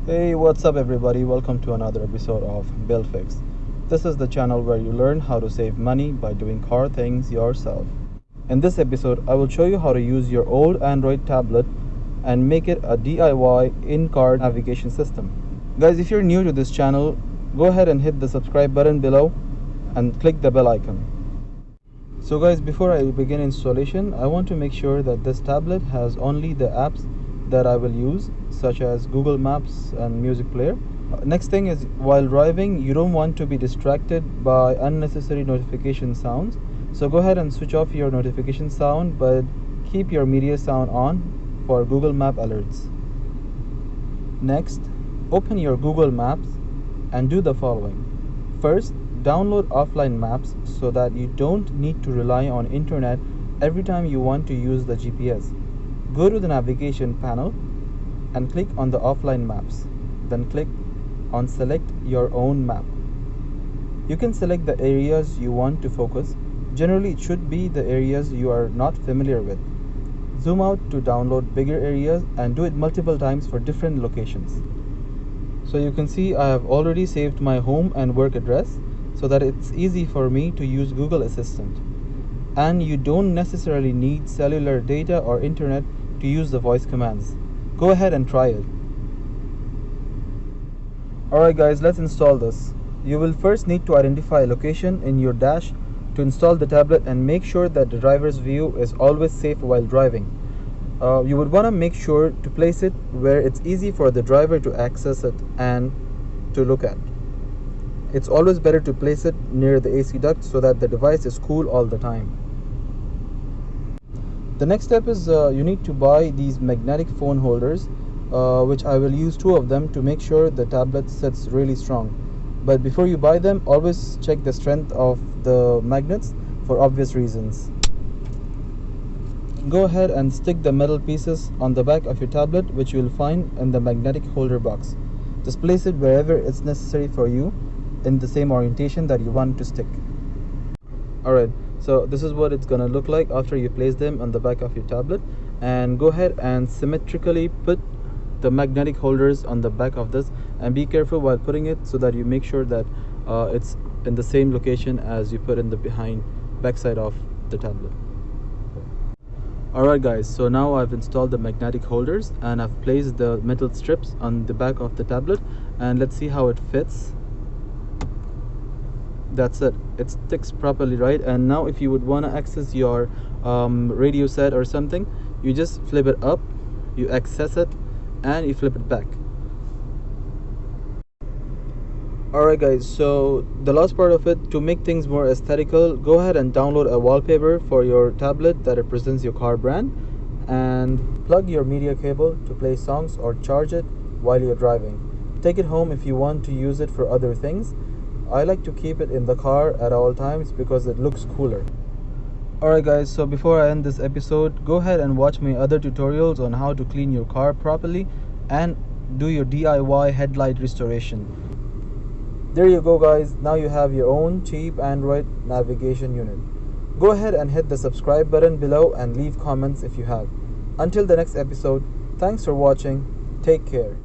Hey, what's up everybody? Welcome to another episode of Bill Fix. This is the channel where you learn how to save money by doing car things yourself. In this episode, I will show you how to use your old Android tablet and make it a DIY in-car navigation system. Guys, if you're new to this channel, go ahead and hit the subscribe button below and click the bell icon. So guys, before I begin installation, I want to make sure that this tablet has only the apps that I will use, such as Google Maps and Music Player. Next thing is, while driving, you don't want to be distracted by unnecessary notification sounds. So go ahead and switch off your notification sound, but keep your media sound on for Google Map alerts. Next, open your Google Maps and do the following. First, download offline maps so that you don't need to rely on internet every time you want to use the GPS. Go to the navigation panel and click on the offline maps. Then click on select your own map. You can select the areas you want to focus. Generally, it should be the areas you are not familiar with. Zoom out to download bigger areas and do it multiple times for different locations. So you can see I have already saved my home and work address so that it's easy for me to use Google Assistant. And you don't necessarily need cellular data or internet to use the voice commands. Go ahead and try it. Alright guys, let's install this. You will first need to identify a location in your dash to install the tablet and make sure that the driver's view is always safe while driving. You would want to make sure to place it where it's easy for the driver to access it and to look at. It's always better to place it near the AC duct so that the device is cool all the time. The next step is you need to buy these magnetic phone holders, which I will use 2 of them to make sure the tablet sits really strong. But before you buy them, always check the strength of the magnets for obvious reasons. Go ahead and stick the metal pieces on the back of your tablet, which you will find in the magnetic holder box. Just place it wherever it's necessary for you in the same orientation that you want to stick. Alright, so this is what it's gonna look like after you place them on the back of your tablet. And go ahead and symmetrically put the magnetic holders on the back of this, and be careful while putting it so that you make sure that it's in the same location as you put in the backside of the tablet. Alright guys, so now I've installed the magnetic holders and I've placed the metal strips on the back of the tablet, and let's see how it fits. That's it, it sticks properly, right? And now if you would want to access your radio set or something, you just flip it up, you access it, and you flip it back. Alright guys, so the last part of it, to make things more aesthetical, go ahead and download a wallpaper for your tablet that represents your car brand, and plug your media cable to play songs or charge it while you're driving. Take it home if you want to use it for other things. I like to keep it in the car at all times because it looks cooler. Alright guys, so before I end this episode, go ahead and watch my other tutorials on how to clean your car properly and do your DIY headlight restoration. There you go guys, now you have your own cheap Android navigation unit. Go ahead and hit the subscribe button below and leave comments if you have. Until the next episode, thanks for watching, take care.